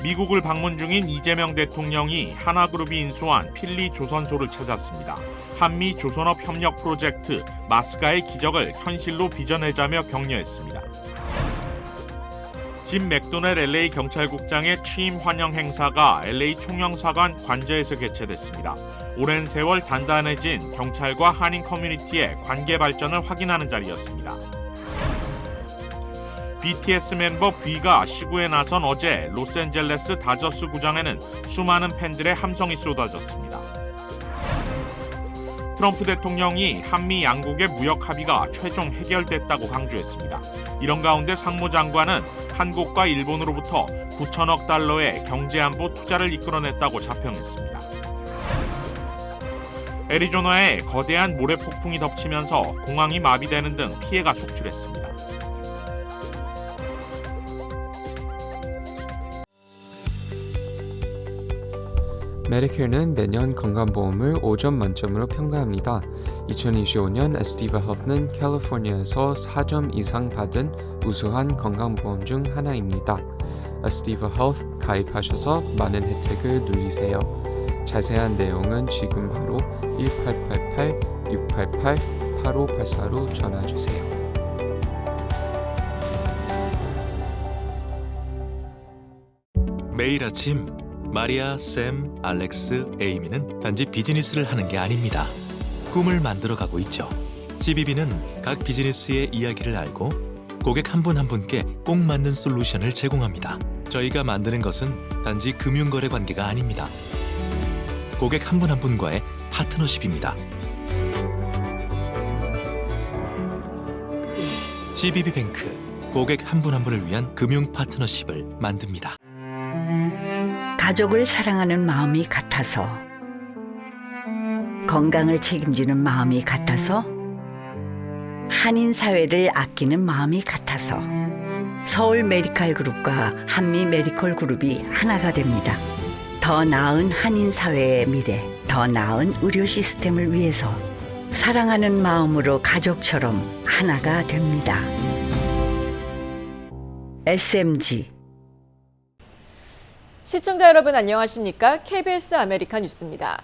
미국을 방문 중인 이재명 대통령이 하나그룹이 인수한 필리 조선소를 찾았습니다. 한미 조선업 협력 프로젝트 마스가의 기적을 현실로 빚어내자며 격려했습니다. 짐 맥도넬 LA 경찰국장의 취임 환영 행사가 LA 총영사관 관저에서 개최됐습니다. 오랜 세월 단단해진 경찰과 한인 커뮤니티의 관계 발전을 확인하는 자리였습니다. BTS 멤버 V가 시구에 나선 어제 로스앤젤레스 다저스 구장에는 수많은 팬들의 함성이 쏟아졌습니다. 트럼프 대통령이 한미 양국의 무역 합의가 최종 해결됐다고 강조했습니다. 이런 가운데 상무장관은 한국과 일본으로부터 9천억 달러의 경제안보 투자를 이끌어냈다고 자평했습니다. 애리조나에 거대한 모래폭풍이 덮치면서 공항이 마비되는 등 피해가 속출했습니다. 메디케어는 매년 건강보험을 5점 만점으로 평가합니다. 2025년 에스티바 헬스는 캘리포니아에서 4점 이상 받은 우수한 건강보험 중 하나입니다. 에스티바 헬스 가입하셔서 많은 혜택을 누리세요. 자세한 내용은 지금 바로 1888-688-8584로 전화주세요. 매일 아침 마리아, 샘, 알렉스, 에이미는 단지 비즈니스를 하는 게 아닙니다. 꿈을 만들어가고 있죠. CBB는 각 비즈니스의 이야기를 알고 고객 한 분 한 분께 꼭 맞는 솔루션을 제공합니다. 저희가 만드는 것은 단지 금융거래 관계가 아닙니다. 고객 한 분 한 분과의 파트너십입니다. CBB뱅크, 고객 한 분 한 분을 위한 금융 파트너십을 만듭니다. 가족을 사랑하는 마음이 같아서, 건강을 책임지는 마음이 같아서, 한인 사회를 아끼는 마음이 같아서 서울 메디컬 그룹과 한미 메디컬 그룹이 하나가 됩니다. 더 나은 한인 사회의 미래, 더 나은 의료 시스템을 위해서 사랑하는 마음으로 가족처럼 하나가 됩니다. SMG. 시청자 여러분 안녕하십니까? KBS 아메리카 뉴스입니다.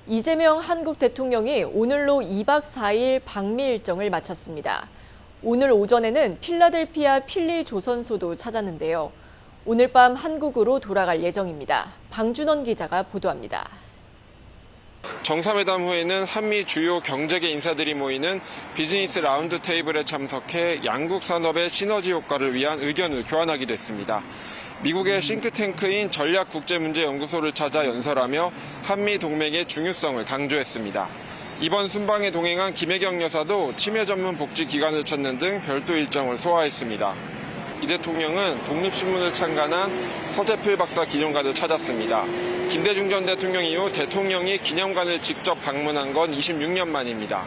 이재명 한국 대통령이 오늘로 2박 4일 방미 일정을 마쳤습니다. 오늘 오전에는 필라델피아 필리 조선소도 찾았는데요. 오늘 밤 한국으로 돌아갈 예정입니다. 방준원 기자가 보도합니다. 정상회담 후에는 한미 주요 경제계 인사들이 모이는 비즈니스 라운드 테이블에 참석해 양국 산업의 시너지 효과를 위한 의견을 교환하기도 했습니다. 미국의 싱크탱크인 전략국제문제연구소를 찾아 연설하며 한미 동맹의 중요성을 강조했습니다. 이번 순방에 동행한 김혜경 여사도 치매 전문 복지기관을 찾는 등 별도 일정을 소화했습니다. 이 대통령은 독립신문을 창간한 서재필 박사 기념관을 찾았습니다. 김대중 전 대통령 이후 대통령이 기념관을 직접 방문한 건 26년 만입니다.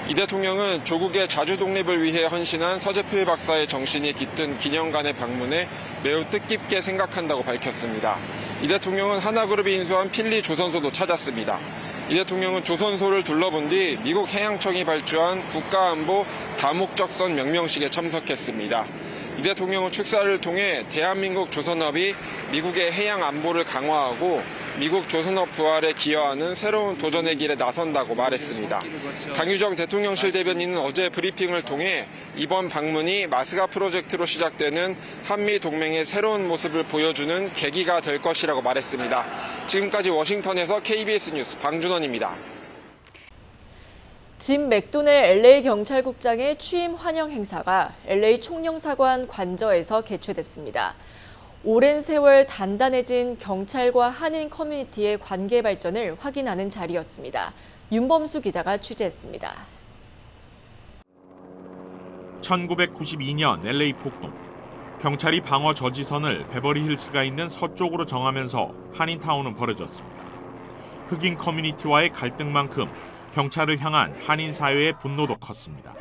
이 대통령은 조국의 자주 독립을 위해 헌신한 서재필 박사의 정신이 깃든 기념관에 방문해 매우 뜻깊게 생각한다고 밝혔습니다. 이 대통령은 하나그룹이 인수한 필리 조선소도 찾았습니다. 이 대통령은 조선소를 둘러본 뒤 미국 해양청이 발주한 국가안보 다목적선 명명식에 참석했습니다. 이 대통령은 축사를 통해 대한민국 조선업이 미국의 해양 안보를 강화하고 미국 조선업 부활에 기여하는 새로운 도전의 길에 나선다고 말했습니다. 강유정 대통령실 대변인은 어제 브리핑을 통해 이번 방문이 마스가 프로젝트로 시작되는 한미 동맹의 새로운 모습을 보여주는 계기가 될 것이라고 말했습니다. 지금까지 워싱턴에서 KBS 뉴스 방준원입니다. 짐 맥도넬 LA 경찰국장의 취임 환영 행사가 LA 총영사관 관저에서 개최됐습니다. 오랜 세월 단단해진 경찰과 한인 커뮤니티의 관계 발전을 확인하는 자리였습니다. 윤범수 기자가 취재했습니다. 1992년 LA 폭동. 경찰이 방어 저지선을 베버리힐스가 있는 서쪽으로 정하면서 한인타운은 벌어졌습니다. 흑인 커뮤니티와의 갈등만큼 경찰을 향한 한인 사회의 분노도 컸습니다.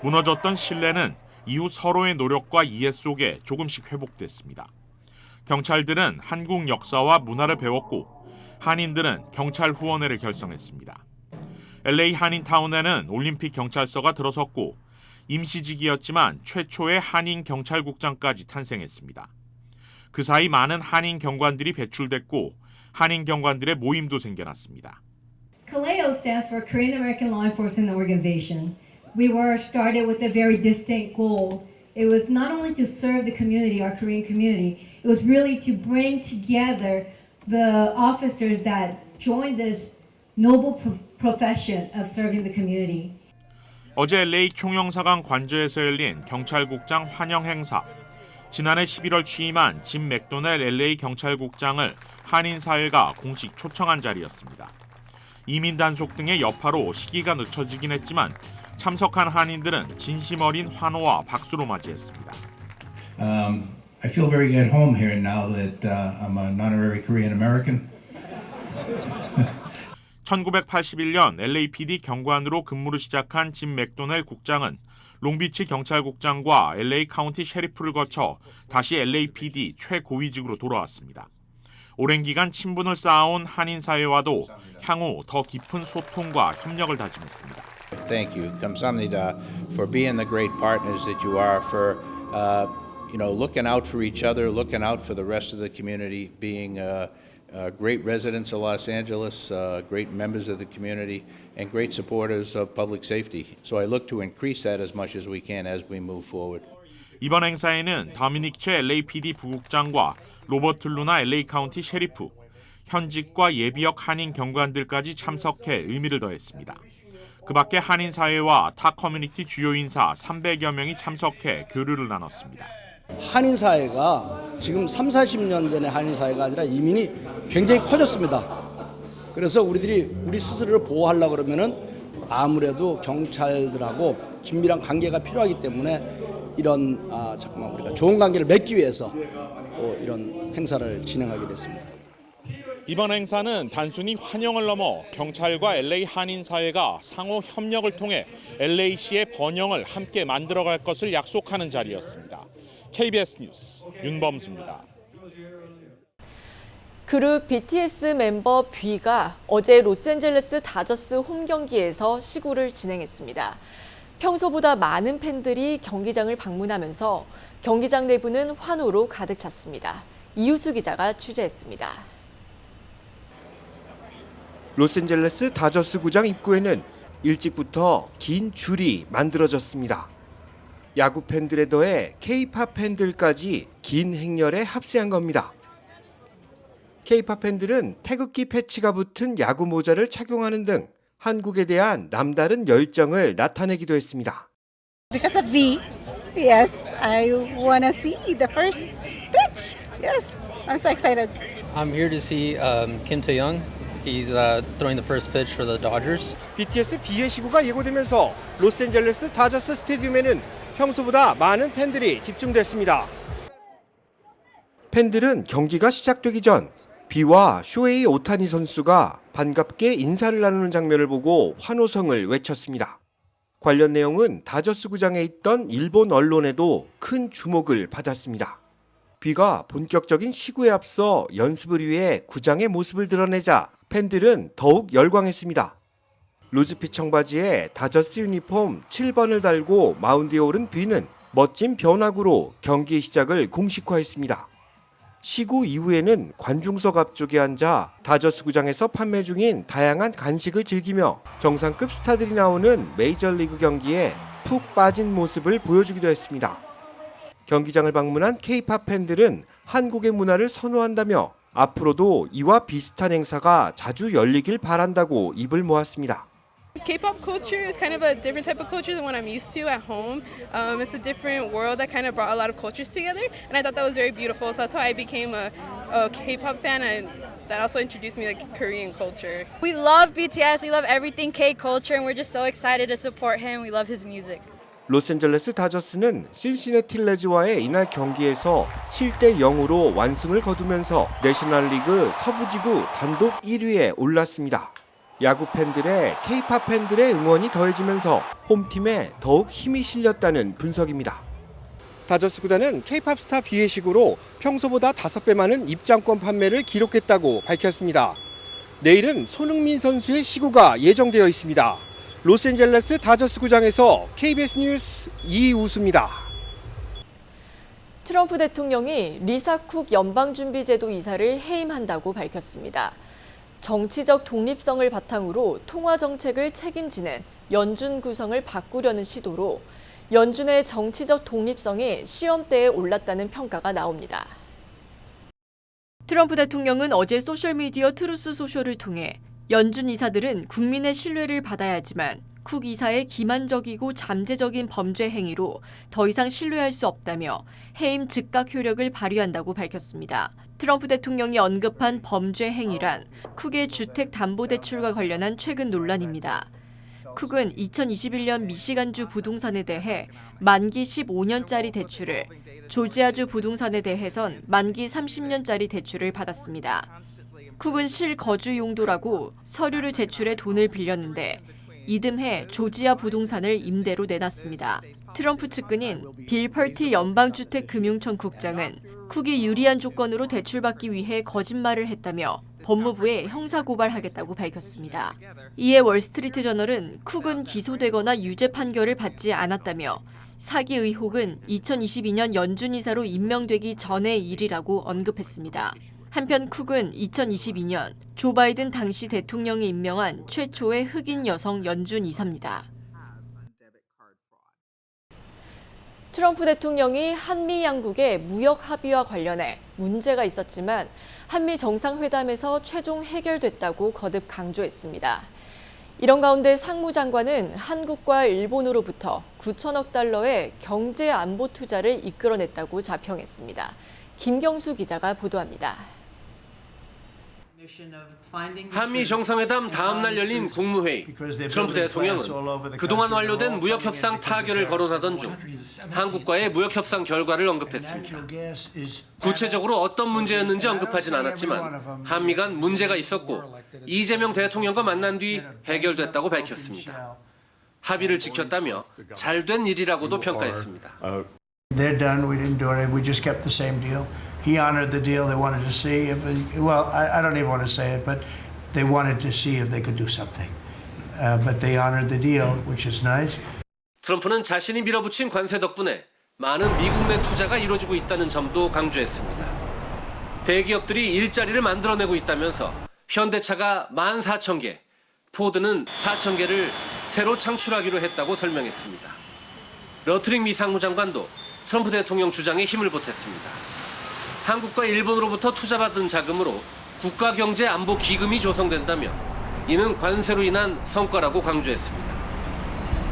무너졌던 신뢰는 이후 서로의 노력과 이해 속에 조금씩 회복됐습니다. 경찰들은 한국 역사와 문화를 배웠고 한인들은 경찰 후원회를 결성했습니다. LA 한인타운에는 올림픽 경찰서가 들어섰고 임시직이었지만 최초의 한인 경찰국장까지 탄생했습니다. 그 사이 많은 한인 경관들이 배출됐고 한인 경관들의 모임도 생겨났습니다. CALEO stands for Korean American Law Enforcement Organization. We were started with a very distinct goal. It was not only to serve the community, our Korean community, it was really to bring together the officers that joined this noble profession of serving the community. 어제 LA 총영사관 관저에서 열린 경찰국장 환영 행사. 지난해 11월 취임한 짐 맥도넬 LA 경찰국장을 한인 사회가 공식 초청한 자리였습니다. 이민 단속 등의 여파로 시기가 늦춰지긴 했지만 참석한 한인들은 진심 어린 환호와 박수로 맞이했습니다. I feel very at home here now that I'm an honorary Korean American. 1981년 LAPD 경관으로 근무를 시작한 짐 맥도넬 국장은 롱비치 경찰국장과 LA 카운티 셰리프를 거쳐 다시 LAPD 최고위직으로 돌아왔습니다. 오랜 기간 친분을 쌓아온 한인 사회와도 향후 더 깊은 소통과 협력을 다짐했습니다. Thank you, 감사합니다, for being the great partners that you are, for looking out for each other, looking out for the rest of the community, being great residents of Los Angeles, great members of the community, and great supporters of public safety. So I look to increase that as much as we can as we move forward. 이번 행사에는 다미닉 최 LAPD 부국장과 로버트 루나 LA 카운티 셰리프, 현직과 예비역 한인 경관들까지 참석해 의미를 더했습니다. 그 밖에 한인 사회와 타 커뮤니티 주요 인사 300여 명이 참석해 교류를 나눴습니다. 한인 사회가 지금 30-40년 전의 한인 사회가 아니라 이민이 굉장히 커졌습니다. 그래서 우리들이 우리 스스로를 보호하려고 그러면은 아무래도 경찰들하고 긴밀한 관계가 필요하기 때문에 이런 우리가 좋은 관계를 맺기 위해서 이런 행사를 진행하게 됐습니다. 이번 행사는 단순히 환영을 넘어 경찰과 LA 한인 사회가 상호 협력을 통해 LA시의 번영을 함께 만들어갈 것을 약속하는 자리였습니다. KBS 뉴스 윤범수입니다. 그룹 BTS 멤버 뷔가 어제 로스앤젤레스 다저스 홈 경기에서 시구를 진행했습니다. 평소보다 많은 팬들이 경기장을 방문하면서 경기장 내부는 환호로 가득 찼습니다. 이우수 기자가 취재했습니다. 로스앤젤레스 다저스 구장 입구에는 일찍부터 긴 줄이 만들어졌습니다. 야구 팬들에 더해 K-팝 팬들까지 긴 행렬에 합세한 겁니다. K-팝 팬들은 태극기 패치가 붙은 야구 모자를 착용하는 등 한국에 대한 남다른 열정을 나타내기도 했습니다. Because of V, yes, I want to see the first pitch. Yes, I'm so excited. I'm here to see Kim Tae-young. He's throwing the first pitch for the Dodgers. BTS B의 시구가 예고되면서 로스앤젤레스 다저스 스테디움에는 평소보다 많은 팬들이 집중됐습니다. 팬들은 경기가 시작되기 전 B와 쇼헤이 오타니 선수가 반갑게 인사를 나누는 장면을 보고 환호성을 외쳤습니다. 관련 내용은 다저스 구장에 있던 일본 언론에도 큰 주목을 받았습니다. B가 본격적인 시구에 앞서 연습을 위해 구장의 모습을 드러내자 팬들은 더욱 열광했습니다. 로즈빛 청바지에 다저스 유니폼 7번을 달고 마운드에 오른 B는 멋진 변화구로 경기 시작을 공식화했습니다. 시구 이후에는 관중석 앞쪽에 앉아 다저스 구장에서 판매 중인 다양한 간식을 즐기며 정상급 스타들이 나오는 메이저리그 경기에 푹 빠진 모습을 보여주기도 했습니다. 경기장을 방문한 K-팝 팬들은 한국의 문화를 선호한다며 앞으로도 이와 비슷한 행사가 자주 열리길 바란다고 입을 모았습니다. K-pop culture is kind of a different type of culture than what I'm used to at home. It's a different world that kind of brought a lot of cultures together, and I thought that was very beautiful. So that's why I became a K-pop fan, and that also introduced me to Korean culture. We love BTS. We love everything K-culture, and we're just so excited to support him. We love his music. 로스앤젤레스 다저스는 신시내티 레즈와의 이날 경기에서 7-0으로 완승을 거두면서 내셔널리그 서부지구 단독 1위에 올랐습니다. 야구 팬들의 K-팝 팬들의 응원이 더해지면서 홈팀에 더욱 힘이 실렸다는 분석입니다. 다저스 구단은 K-팝 스타 B의 시구로 평소보다 5배 많은 입장권 판매를 기록했다고 밝혔습니다. 내일은 손흥민 선수의 시구가 예정되어 있습니다. 로스앤젤레스 다저스 구장에서 KBS 뉴스 이우수입니다. 트럼프 대통령이 리사 쿡 연방준비제도 이사를 해임한다고 밝혔습니다. 정치적 독립성을 바탕으로 통화 정책을 책임지는 연준 구성을 바꾸려는 시도로 연준의 정치적 독립성이 시험대에 올랐다는 평가가 나옵니다. 트럼프 대통령은 어제 소셜미디어 트루스 소셜을 통해 연준 이사들은 국민의 신뢰를 받아야지만 쿡 이사의 기만적이고 잠재적인 범죄 행위로 더 이상 신뢰할 수 없다며 해임 즉각 효력을 발휘한다고 밝혔습니다. 트럼프 대통령이 언급한 범죄 행위란 쿡의 주택담보대출과 관련한 최근 논란입니다. 쿡은 2021년 미시간주 부동산에 대해 만기 15년짜리 대출을, 조지아주 부동산에 대해선 만기 30년짜리 대출을 받았습니다. 쿡은 실거주 용도라고 서류를 제출해 돈을 빌렸는데 이듬해 조지아 부동산을 임대로 내놨습니다. 트럼프 측근인 빌 펄티 연방주택금융청 국장은 쿡이 유리한 조건으로 대출받기 위해 거짓말을 했다며 법무부에 형사고발하겠다고 밝혔습니다. 이에 월스트리트저널은 쿡은 기소되거나 유죄 판결을 받지 않았다며 사기 의혹은 2022년 연준이사로 임명되기 전의 일이라고 언급했습니다. 한편 쿡은 2022년 조 바이든 당시 대통령이 임명한 최초의 흑인 여성 연준 이사입니다. 트럼프 대통령이 한미 양국의 무역 합의와 관련해 문제가 있었지만 한미 정상회담에서 최종 해결됐다고 거듭 강조했습니다. 이런 가운데 상무장관은 한국과 일본으로부터 9천억 달러의 경제 안보 투자를 이끌어냈다고 자평했습니다. 김경수 기자가 보도합니다. 한미 정상회담 다음 날 열린 국무회의. 트럼프 대통령은 그동안 완료된 무역협상 타결을 거론하던 중 한국과의 무역협상 결과를 언급했습니다. 구체적으로 어떤 문제였는지 언급하진 않았지만 한미 간 문제가 있었고 이재명 대통령과 만난 뒤 해결됐다고 밝혔습니다. 합의를 지켰다며 잘된 일이라고도 평가했습니다. They're done. We didn't do it. We just kept the same deal. He honored the deal. They wanted to see if, I don't even want to say it, but they wanted to see if they could do something. But they honored the deal, which is nice. 트럼프는 자신이 밀어붙인 관세 덕분에 많은 미국 내 투자가 이루어지고 있다는 점도 강조했습니다. 대기업들이 일자리를 만들어내고 있다면서 현대차가 14,000개, 포드는 4,000개를 새로 창출하기로 했다고 설명했습니다. 러트링 미 상무장관도 트럼프 대통령 주장에 힘을 보탰습니다. 한국과 일본으로부터 투자받은 자금으로 국가경제안보기금이 조성된다며 이는 관세로 인한 성과라고 강조했습니다.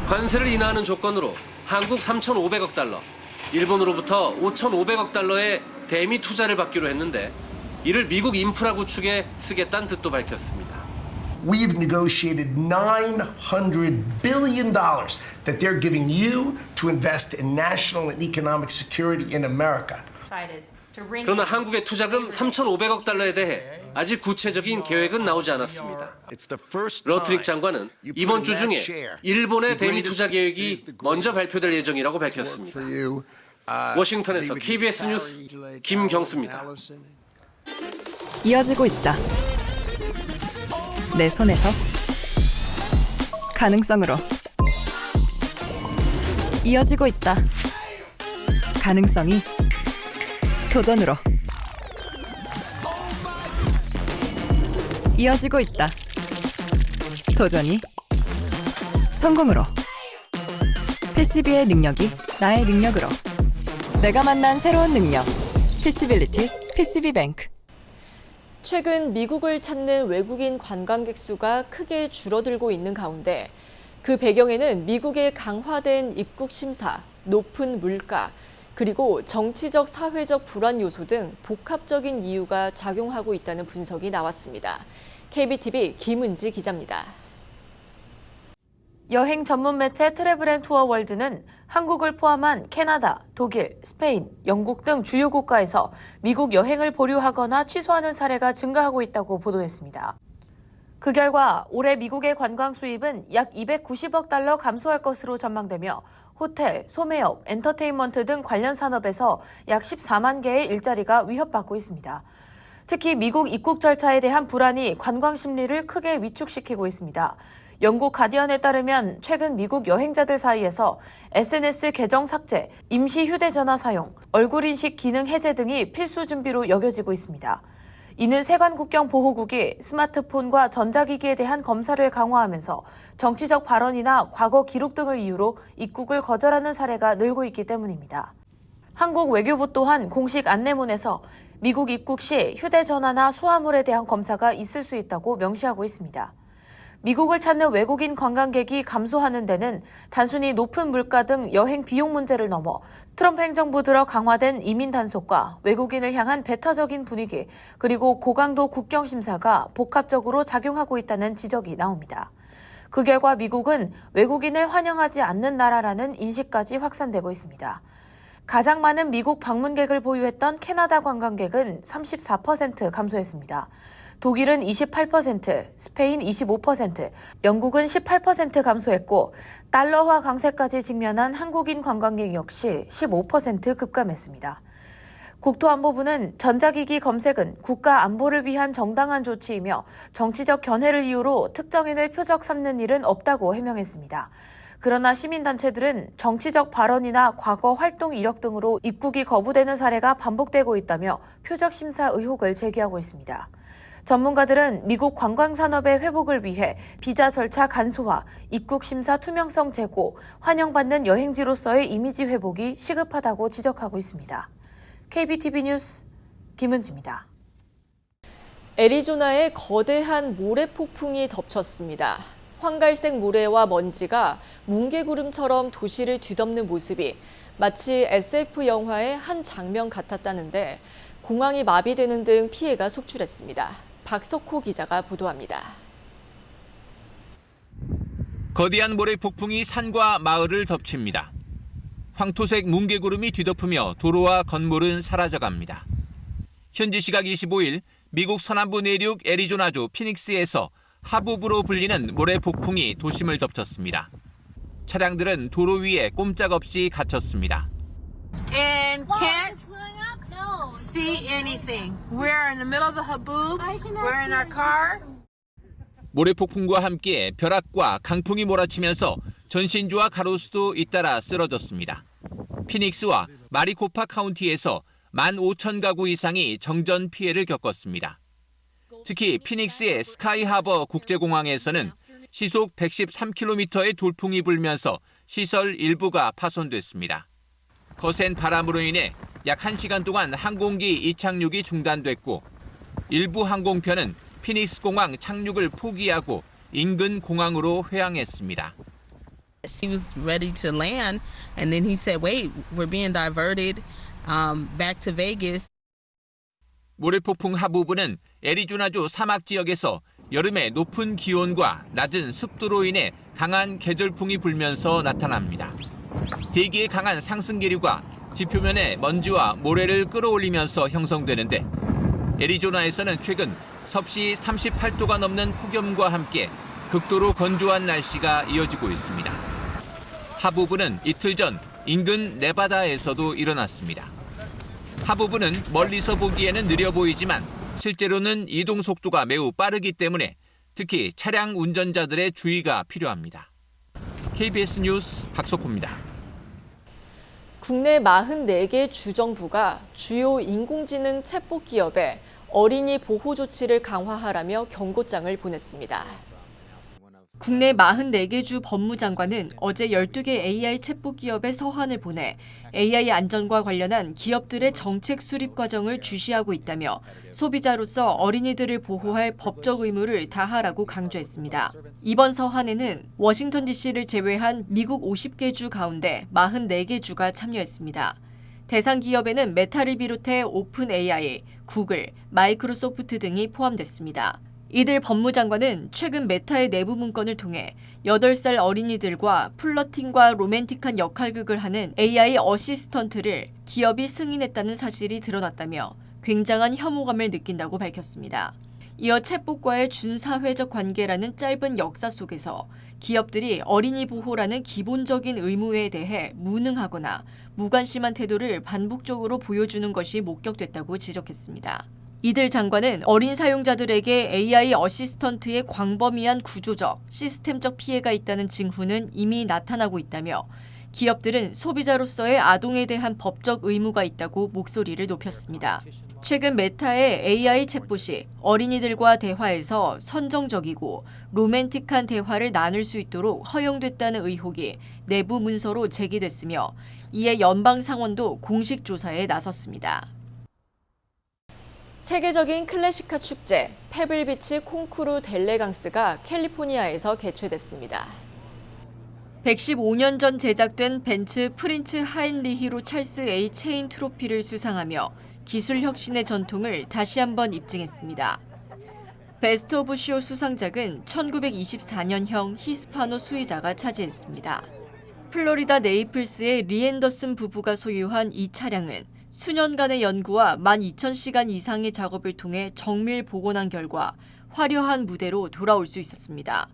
관세를 인하하는 조건으로 한국 3,500억 달러, 일본으로부터 5,500억 달러의 대미 투자를 받기로 했는데 이를 미국 인프라 구축에 쓰겠다는 뜻도 밝혔습니다. We've negotiated $900 billion that they're giving you to invest in national and economic security in America. 그러나 한국의 투자금 3,500억 달러에 대해 아직 구체적인 계획은 나오지 않았습니다. 러트릭 장관은 이번 주 중에 일본의 대미 투자 계획이 먼저 발표될 예정이라고 밝혔습니다. 워싱턴에서 KBS 뉴스 김경수입니다. 이어지고 있다. 내 손에서 가능성으로 이어지고 있다. 가능성이 도전으로 이어지고 있다. 도전이 성공으로. 패시비의 능력이 나의 능력으로. 내가 만난 새로운 능력. 패시빌리티 패시비뱅크. 최근 미국을 찾는 외국인 관광객 수가 크게 줄어들고 있는 가운데 그 배경에는 미국의 강화된 입국 심사, 높은 물가, 그리고 정치적 사회적 불안 요소 등 복합적인 이유가 작용하고 있다는 분석이 나왔습니다. KBTV 김은지 기자입니다. 여행 전문 매체 트래블앤투어월드는 한국을 포함한 캐나다, 독일, 스페인, 영국 등 주요 국가에서 미국 여행을 보류하거나 취소하는 사례가 증가하고 있다고 보도했습니다. 그 결과 올해 미국의 관광 수입은 약 290억 달러 감소할 것으로 전망되며 호텔, 소매업, 엔터테인먼트 등 관련 산업에서 약 14만 개의 일자리가 위협받고 있습니다. 특히 미국 입국 절차에 대한 불안이 관광 심리를 크게 위축시키고 있습니다. 영국 가디언에 따르면 최근 미국 여행자들 사이에서 SNS 계정 삭제, 임시 휴대전화 사용, 얼굴 인식 기능 해제 등이 필수 준비로 여겨지고 있습니다. 이는 세관 국경 보호국이 스마트폰과 전자기기에 대한 검사를 강화하면서 정치적 발언이나 과거 기록 등을 이유로 입국을 거절하는 사례가 늘고 있기 때문입니다. 한국 외교부 또한 공식 안내문에서 미국 입국 시 휴대전화나 수화물에 대한 검사가 있을 수 있다고 명시하고 있습니다. 미국을 찾는 외국인 관광객이 감소하는 데는 단순히 높은 물가 등 여행 비용 문제를 넘어 트럼프 행정부 들어 강화된 이민 단속과 외국인을 향한 배타적인 분위기, 그리고 고강도 국경 심사가 복합적으로 작용하고 있다는 지적이 나옵니다. 그 결과 미국은 외국인을 환영하지 않는 나라라는 인식까지 확산되고 있습니다. 가장 많은 미국 방문객을 보유했던 캐나다 관광객은 34% 감소했습니다. 독일은 28%, 스페인 25%, 영국은 18% 감소했고 달러화 강세까지 직면한 한국인 관광객 역시 15% 급감했습니다. 국토안보부는 전자기기 검색은 국가 안보를 위한 정당한 조치이며 정치적 견해를 이유로 특정인을 표적 삼는 일은 없다고 해명했습니다. 그러나 시민단체들은 정치적 발언이나 과거 활동 이력 등으로 입국이 거부되는 사례가 반복되고 있다며 표적 심사 의혹을 제기하고 있습니다. 전문가들은 미국 관광산업의 회복을 위해 비자 절차 간소화, 입국 심사 투명성 제고, 환영받는 여행지로서의 이미지 회복이 시급하다고 지적하고 있습니다. KBTV 뉴스 김은지입니다. 애리조나에 거대한 모래폭풍이 덮쳤습니다. 황갈색 모래와 먼지가 뭉게구름처럼 도시를 뒤덮는 모습이 마치 SF 영화의 한 장면 같았다는데 공항이 마비되는 등 피해가 속출했습니다. 박석호 기자가 보도합니다. 거대한 모래 폭풍이 산과 마을을 덮칩니다. 황토색 뭉게구름이 뒤덮으며 도로와 건물은 사라져갑니다. 현지 시각 25일 미국 서남부 내륙 애리조나주 피닉스에서 하부브로 불리는 모래 폭풍이 도심을 덮쳤습니다. 차량들은 도로 위에 꼼짝없이 갇혔습니다. And can't see anything. We're in the middle of the haboob. We're in our car. 모래폭풍과 함께 벼락과 강풍이 몰아치면서 전신주와 가로수도 잇따라 쓰러졌습니다. 피닉스와 마리코파 카운티에서 15,000가구 이상이 정전 피해를 겪었습니다. 특히 피닉스의 스카이하버 국제공항에서는 시속 113km의 돌풍이 불면서 시설 일부가 파손됐습니다. 거센 바람으로 인해 약 1시간 동안 항공기 이착륙이 중단됐고 일부 항공편은 피닉스 공항 착륙을 포기하고 인근 공항으로 회항했습니다. He was ready to land and then he said, wait, we're being diverted back to Vegas. 모래폭풍 하부부는 애리조나주 사막 지역에서 여름에 높은 기온과 낮은 습도로 인해 강한 계절풍이 불면서 나타납니다. 대기의 강한 상승 기류가 지표면에 먼지와 모래를 끌어올리면서 형성되는데 애리조나에서는 최근 섭씨 38도가 넘는 폭염과 함께 극도로 건조한 날씨가 이어지고 있습니다. 하부부는 이틀 전 인근 네바다에서도 일어났습니다. 하부부는 멀리서 보기에는 느려 보이지만 실제로는 이동 속도가 매우 빠르기 때문에 특히 차량 운전자들의 주의가 필요합니다. KBS 뉴스 박석호입니다. 국내 44개 주정부가 주요 인공지능 챗봇 기업에 어린이 보호 조치를 강화하라며 경고장을 보냈습니다. 국내 44개 주 법무장관은 어제 12개 AI 챗봇 기업에 서한을 보내 AI 안전과 관련한 기업들의 정책 수립 과정을 주시하고 있다며 소비자로서 어린이들을 보호할 법적 의무를 다하라고 강조했습니다. 이번 서한에는 워싱턴 DC를 제외한 미국 50개 주 가운데 44개 주가 참여했습니다. 대상 기업에는 메타를 비롯해 오픈 AI, 구글, 마이크로소프트 등이 포함됐습니다. 이들 법무장관은 최근 메타의 내부 문건을 통해 8살 어린이들과 플러팅과 로맨틱한 역할극을 하는 AI 어시스턴트를 기업이 승인했다는 사실이 드러났다며 굉장한 혐오감을 느낀다고 밝혔습니다. 이어 챗봇과의 준사회적 관계라는 짧은 역사 속에서 기업들이 어린이 보호라는 기본적인 의무에 대해 무능하거나 무관심한 태도를 반복적으로 보여주는 것이 목격됐다고 지적했습니다. 이들 장관은 어린 사용자들에게 AI 어시스턴트의 광범위한 구조적, 시스템적 피해가 있다는 징후는 이미 나타나고 있다며 기업들은 소비자로서의 아동에 대한 법적 의무가 있다고 목소리를 높였습니다. 최근 메타의 AI 챗봇이 어린이들과 대화에서 선정적이고 로맨틱한 대화를 나눌 수 있도록 허용됐다는 의혹이 내부 문서로 제기됐으며 이에 연방 상원도 공식 조사에 나섰습니다. 세계적인 클래식카 축제 페블비치 콩쿠르 델레강스가 캘리포니아에서 개최됐습니다. 115년 전 제작된 벤츠 프린츠 하인리히로 찰스 A 체인 트로피를 수상하며 기술 혁신의 전통을 다시 한번 입증했습니다. 베스트 오브 쇼 수상작은 1924년형 히스파노 수의자가 차지했습니다. 플로리다 네이플스의 리 앤더슨 부부가 소유한 이 차량은 수년간의 연구와 12,000시간 이상의 작업을 통해 정밀 복원한 결과 화려한 무대로 돌아올 수 있었습니다.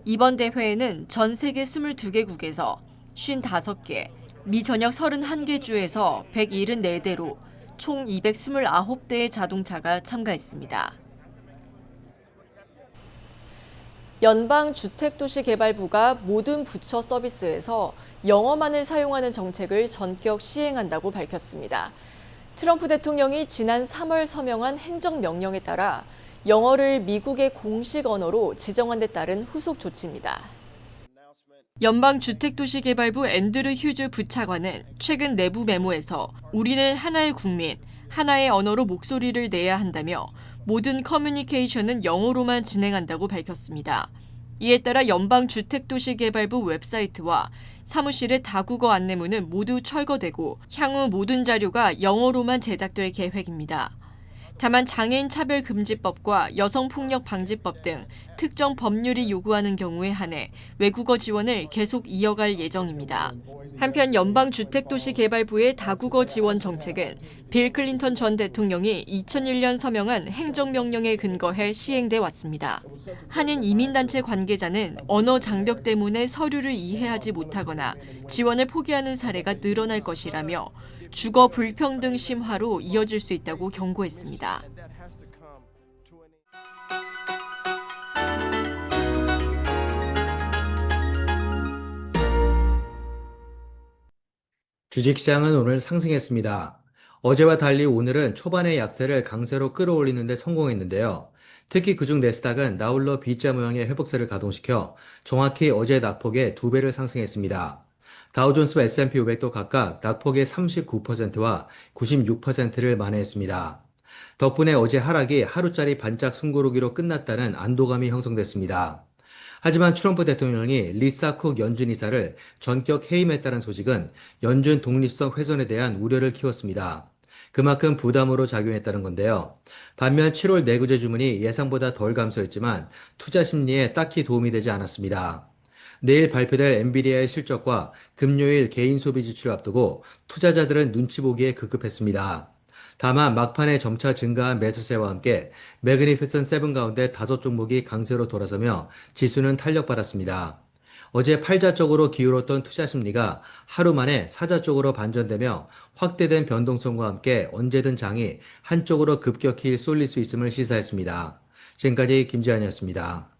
이번 대회에는 전 세계 22개국에서 55개, 미 전역 31개 주에서 174대로 총 229대의 자동차가 참가했습니다. 연방주택도시개발부가 모든 부처 서비스에서 영어만을 사용하는 정책을 전격 시행한다고 밝혔습니다. 트럼프 대통령이 지난 3월 서명한 행정명령에 따라 영어를 미국의 공식 언어로 지정한 데 따른 후속 조치입니다. 연방주택도시개발부 앤드루 휴즈 부차관은 최근 내부 메모에서 우리는 하나의 국민, 하나의 언어로 목소리를 내야 한다며 모든 커뮤니케이션은 영어로만 진행한다고 밝혔습니다. 이에 따라 연방주택도시개발부 웹사이트와 사무실의 다국어 안내문은 모두 철거되고 향후 모든 자료가 영어로만 제작될 계획입니다. 다만 장애인 차별금지법과 여성폭력방지법 등 특정 법률이 요구하는 경우에 한해 외국어 지원을 계속 이어갈 예정입니다. 한편 연방주택도시개발부의 다국어 지원 정책은 빌 클린턴 전 대통령이 2001년 서명한 행정명령에 근거해 시행돼 왔습니다. 한인 이민단체 관계자는 언어 장벽 때문에 서류를 이해하지 못하거나 지원을 포기하는 사례가 늘어날 것이라며 주거 불평등 심화로 이어질 수 있다고 경고했습니다. 주식시장은 오늘 상승했습니다. 어제와 달리 오늘은 초반의 약세를 강세로 끌어올리는 데 성공했는데요. 특히 그중 나스닥은 나홀로 B자 모양의 회복세를 가동시켜 정확히 어제 낙폭의 2배를 상승했습니다. 다우존스와 S&P 500도 각각 낙폭의 39%와 96%를 만회했습니다. 덕분에 어제 하락이 하루짜리 반짝 숨고르기로 끝났다는 안도감이 형성됐습니다. 하지만 트럼프 대통령이 리사 쿡 연준 이사를 전격 해임했다는 소식은 연준 독립성 훼손에 대한 우려를 키웠습니다. 그만큼 부담으로 작용했다는 건데요. 반면 7월 내구재 주문이 예상보다 덜 감소했지만 투자 심리에 딱히 도움이 되지 않았습니다. 내일 발표될 엔비디아의 실적과 금요일 개인 소비 지출을 앞두고 투자자들은 눈치 보기에 급급했습니다. 다만 막판에 점차 증가한 매수세와 함께 매그니피센트 7 가운데 5종목이 강세로 돌아서며 지수는 탄력받았습니다. 어제 팔자 쪽으로 기울었던 투자 심리가 하루 만에 사자 쪽으로 반전되며 확대된 변동성과 함께 언제든 장이 한쪽으로 급격히 쏠릴 수 있음을 시사했습니다. 지금까지 김지한이었습니다.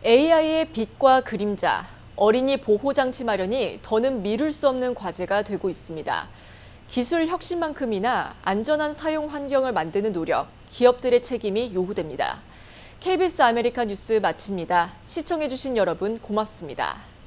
AI의 빛과 그림자, 어린이 보호장치 마련이 더는 미룰 수 없는 과제가 되고 있습니다. 기술 혁신만큼이나 안전한 사용 환경을 만드는 노력, 기업들의 책임이 요구됩니다. KBS 아메리카 뉴스 마칩니다. 시청해주신 여러분 고맙습니다.